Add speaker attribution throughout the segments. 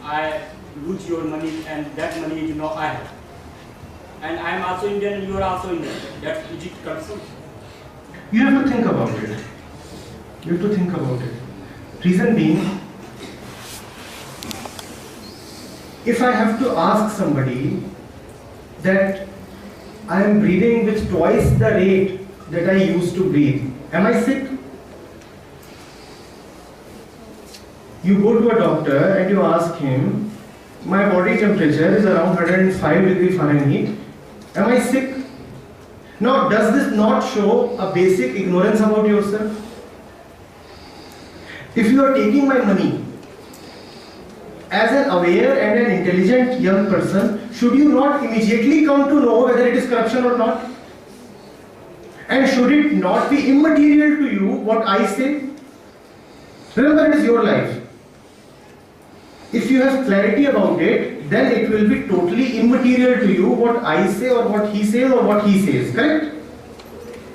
Speaker 1: I lose your money and that money is not I have. And I am also Indian and you are also Indian. That is it corruption?
Speaker 2: You have to think about it. You have to think about it. Reason being, if I have to ask somebody that I am breathing with twice the rate that I used to breathe, am I sick? You go to a doctor and you ask him, my body temperature is around 105 degrees Fahrenheit. Am I sick? Now, does this not show a basic ignorance about yourself? If you are taking my money, as an aware and an intelligent young person, should you not immediately come to know whether it is corruption or not? And should it not be immaterial to you what I say? Remember, it is your life. If you have clarity about it, then it will be totally immaterial to you what I say or what he says or what he says. Correct?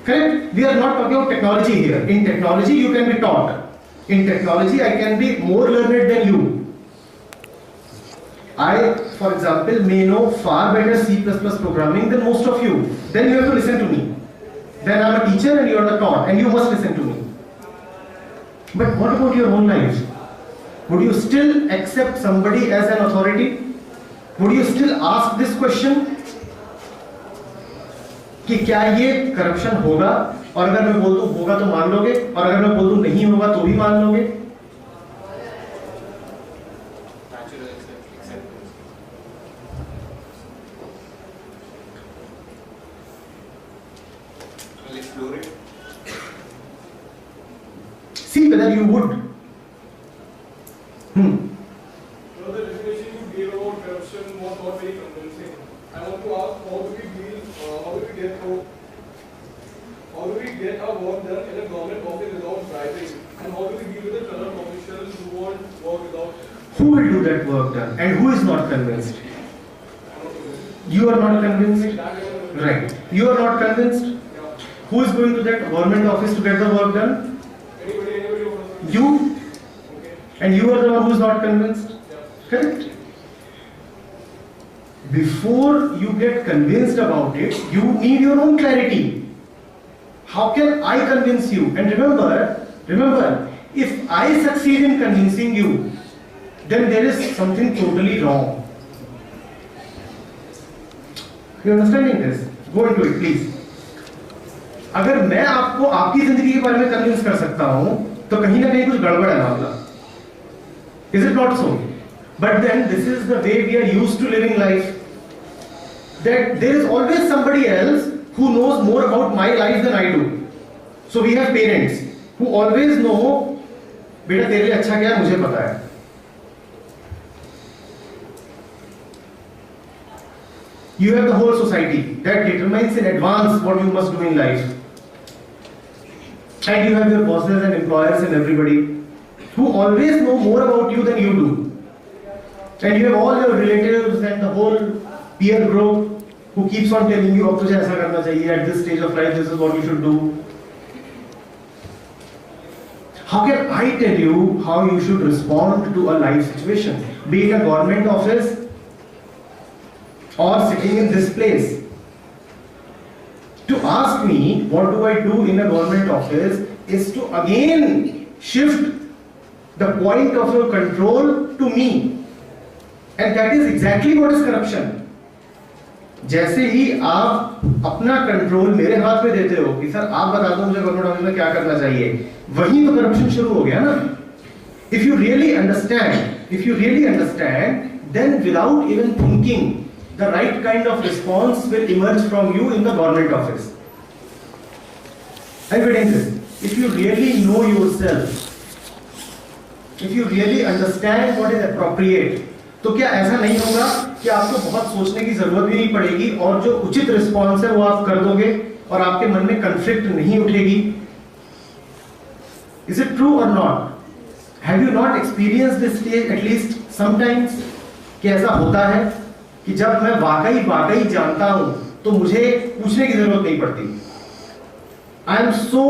Speaker 2: Correct? We are not talking about technology here. In technology, you can be taught. In technology, I can be more learned than you. I, for example, may know far better C++ programming than most of you. Then you have to listen to me. Then I am a teacher and you are the taught, and you must listen to me. But what about your own life? Would you still accept somebody as an authority? Would you still ask this question? कि क्या ये corruption होगा? और अगर मैं बोल दूं होगा तो मान लोगे, और अगर मैं बोल दूं नहीं होगा तो भी मान लोगे? See whether you would.
Speaker 3: So the definition you gave about corruption was not very convincing. I want to ask, how do we get our work done in a government office without bribing? And how do we deal with the corrupt officials who won't work without?
Speaker 2: Who will do that work done? And who is not convinced? You are not convinced? Right. You are not convinced?
Speaker 3: Yeah.
Speaker 2: Who is going to that government office to get the work done?
Speaker 3: Anybody.
Speaker 2: You?
Speaker 3: Okay.
Speaker 2: And you are the one who is not convinced?
Speaker 3: Yeah.
Speaker 2: Correct? Before you get convinced about it, you need your own clarity. How can I convince you? And remember, if I succeed in convincing you, then there is something totally wrong. You understanding this? Go into it, please. अगर मैं आपको आपकी जिंदगी के बारे में convince कर सकता हूं, तो कहीं ना कहीं कुछ गड़बड़ है मामला. Is it not so? But then this is the way we are used to living life. That there is always somebody else who knows more about my life than I do. So we have parents who always know, बेटा तेरे लिए अच्छा क्या है मुझे पता है. You have the whole society that determines in advance what you must do in life. And you have your bosses and employers and everybody who always know more about you than you do. And you have all your relatives and the whole peer group who keeps on telling you, अब तुझे ऐसा करना चाहिए, at this stage of life, this is what you should do. How can I tell you how you should respond to a life situation? Be it a government office or sitting in this place. To ask me what do I do in a government office is to again shift the point of your control to me. And that is exactly what is corruption. जैसे ही आप अपना control मेरे हाथ में देते हो कि sir आप बता दो मुझे गवर्नमेंट ऑफिस में क्या करना चाहिए, वहीं तो करप्शन शुरू हो गया ना. If you really understand, then without even thinking, the right kind of response will emerge from you in the government office. I'm getting this. If you really know yourself, if you really understand what is appropriate, तो क्या ऐसा नहीं होगा कि आपको बहुत सोचने की जरूरत भी नहीं पड़ेगी और जो उचित रिस्पॉन्स है वो आप कर दोगे और आपके मन में कंफ्लिक्ट नहीं उठेगी? Is it true or not? Have you not experienced this stage at least sometimes? कि ऐसा होता है कि जब मैं वाकई जानता हूं तो मुझे पूछने की जरूरत नहीं पड़ती. I am so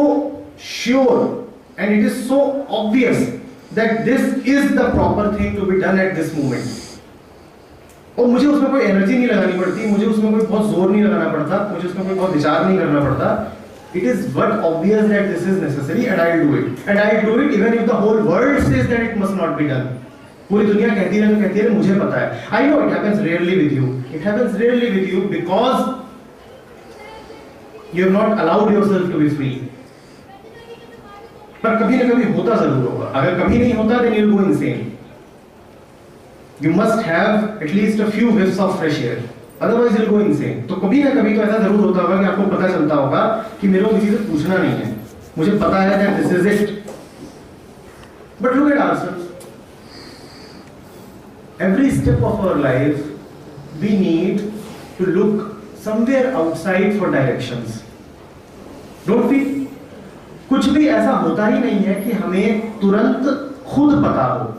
Speaker 2: sure and it is so obvious that this is the proper thing to be done at this moment. और मुझे उसमें कोई एनर्जी नहीं लगानी पड़ती, मुझे उसमें कोई बहुत जोर नहीं लगाना पड़ता, मुझे उसमें कोई बहुत विचार नहीं करना पड़ता. It is but obvious that this is necessary and I'll do it. And I'll do it even if the whole world says that it must not be done. पूरी दुनिया कहती है मुझे पता है. I know it happens rarely with you. It happens rarely with you because you have not allowed yourself to be free. पर कभी ना कभी होता जरूर होगा. अगर कभी नहीं होता then you'll go insane. You must have at least a few whiffs of fresh air. Otherwise you'll go insane. तो कभी ना कभी तो ऐसा जरूर होता होगा कि आपको पता चलता होगा कि मेरे को किसी से पूछना नहीं है. मुझे पता है that this is it. But look at ourselves. Every step of our life, we need to look somewhere outside for directions. Don't we? कुछ भी ऐसा होता ही नहीं है कि हमें तुरंत खुद पता हो.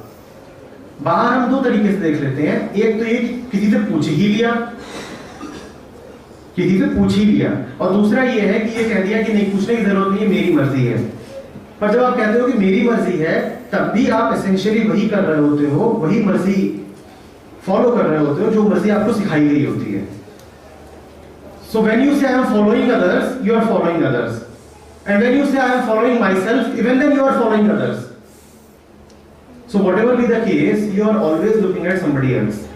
Speaker 2: बाहर हम दो तरीके से देख लेते हैं. एक तो ये किसी से पूछ ही लिया, और दूसरा ये है कि ये कह दिया कि नहीं पूछने की जरूरत नहीं है, मेरी मर्जी है. पर जब आप कहते हो कि मेरी मर्जी है, तब भी आप एसेंशियली वही कर रहे होते हो, वही मर्जी फॉलो कर रहे होते हो जो मर्जी आपको सिखाई गई होती है. So when you say I am following others, you are following others. And when you say I am following myself, even then you are following others. So whatever be the case, you are always looking at somebody else.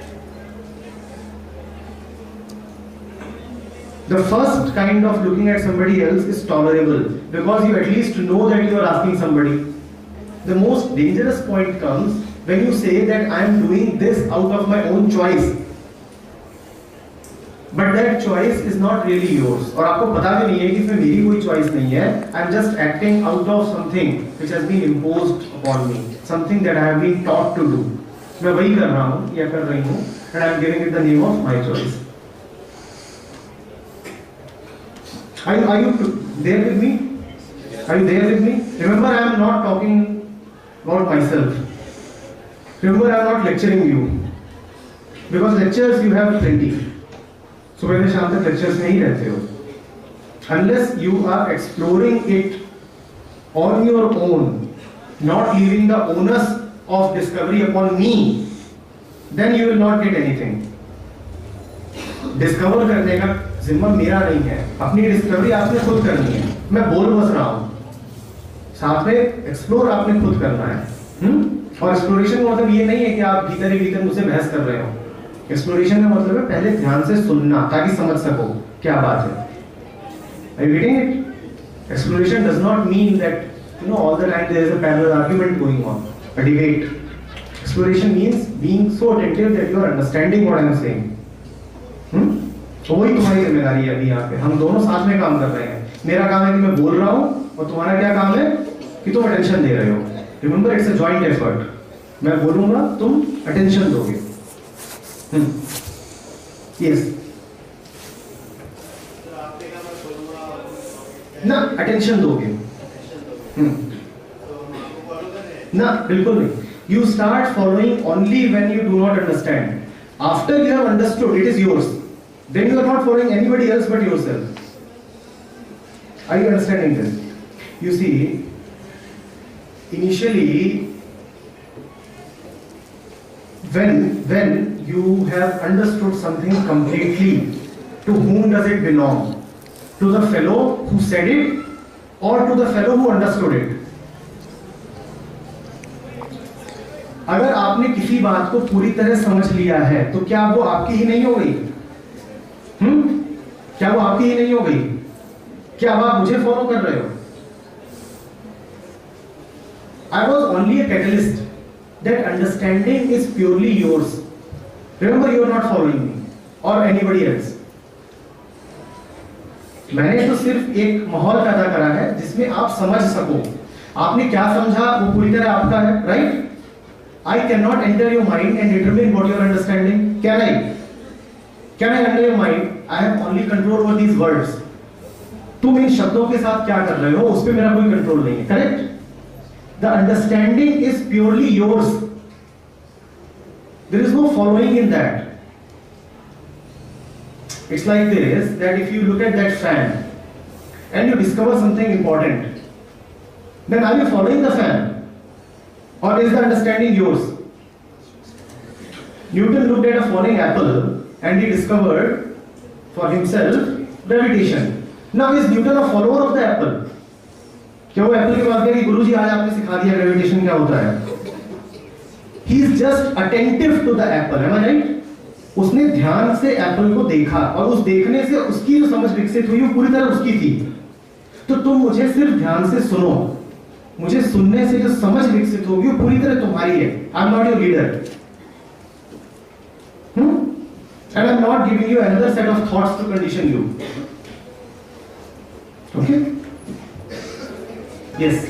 Speaker 2: The first kind of looking at somebody else is tolerable because you at least know that you are asking somebody. The most dangerous point comes when you say that I am doing this out of my own choice. But that choice is not really yours. और आपको पता भी नहीं है कि इसमें मेरी कोई choice नहीं है. I am just acting out of something which has been imposed upon me, something that I have been taught to do. मैं वही कर रहा हूँ या कर रही हूँ, and I am giving it the name of my choice. Are you there with me? Are you there with me? Remember, I am not talking about myself. Remember, I am not lecturing you because lectures you have plenty. सुबह से शाम तक lectures में ही रहते हो. Unless you are exploring it on your own, not leaving the onus of discovery upon me, then you will not get anything. Discover करने का जिम्मा मेरा नहीं है. अपनी डिस्कवरी आपने खुद करनी है. मैं बोल बस रहा हूँ, साथ में एक्सप्लोर आपने खुद करना है. और एक्सप्लोरेशन का मतलब ये नहीं है कि आप भीतर ही भीतर मुझसे बहस कर रहे हो. एक्सप्लोरेशन का मतलब है पहले ध्यान से सुनना ताकि समझ सको क्या बात है. Are you getting it? Exploration does not mean that all the time there is a parallel argument going on, a debate. Exploration means being so attentive that you are understanding what I am saying. तो वही तुम्हारी जिम्मेदारी है अभी यहाँ पे. हम दोनों साथ में काम कर रहे हैं. मेरा काम है कि मैं बोल रहा हूँ और तुम्हारा क्या काम है कि तुम अटेंशन दे रहे हो. Remember, it's a joint effort. मैं बोलूँगा, तुम अटेंशन दोगे. Yes. ना अटेंशन दोगे. ना बिल्कुल नहीं. You start following only when you do not understand. After you have understood, it is yours. Then you are not following anybody else but yourself. Are you understanding this? You see, initially, when you have understood something completely, to whom does it belong? To the fellow who said it, or to the fellow who understood it? अगर आपने किसी बात को पूरी तरह समझ लिया है तो क्या वो आपकी ही नहीं हो गई? क्या वो आपकी ही नहीं हो गई? क्या अब आप मुझे फॉलो कर रहे हो? I was only a catalyst. That understanding is purely yours. Remember, you are not following me or anybody else. मैंने तो सिर्फ एक माहौल पैदा करा है जिसमें आप समझ सको. आपने क्या समझा वो पूरी तरह आपका है, right? I cannot enter your mind and determine what you are understanding. Can I? Can I enter your mind? I have only control over these words. तुम इन शब्दों के साथ क्या कर रहे हो उस पे मेरा कोई कंट्रोल नहीं है, correct? The understanding is purely yours. There is no following in that. It's like this, that if you look at that fan and you discover something important, then are you following the fan? or is the understanding yours? Newton looked at a falling apple and he discovered for himself gravitation. Now is Newton a follower of the apple? क्या वो Apple के पास गया कि गुरुजी आज आपने सिखा दिया gravitation क्या होता है? He is just attentive to the apple, am I right? उसने ध्यान से एप्पल को देखा और उस देखने से उसकी जो समझ विकसित हुई वो पूरी तरह उसकी थी। तो तुम मुझे सिर्फ ध्यान से सुनो, मुझे सुनने से जो समझ विकसित होगी वो पूरी तरह तुम्हारी है। I am not your leader, and I am not giving you another set of thoughts to condition you. Okay? Yes.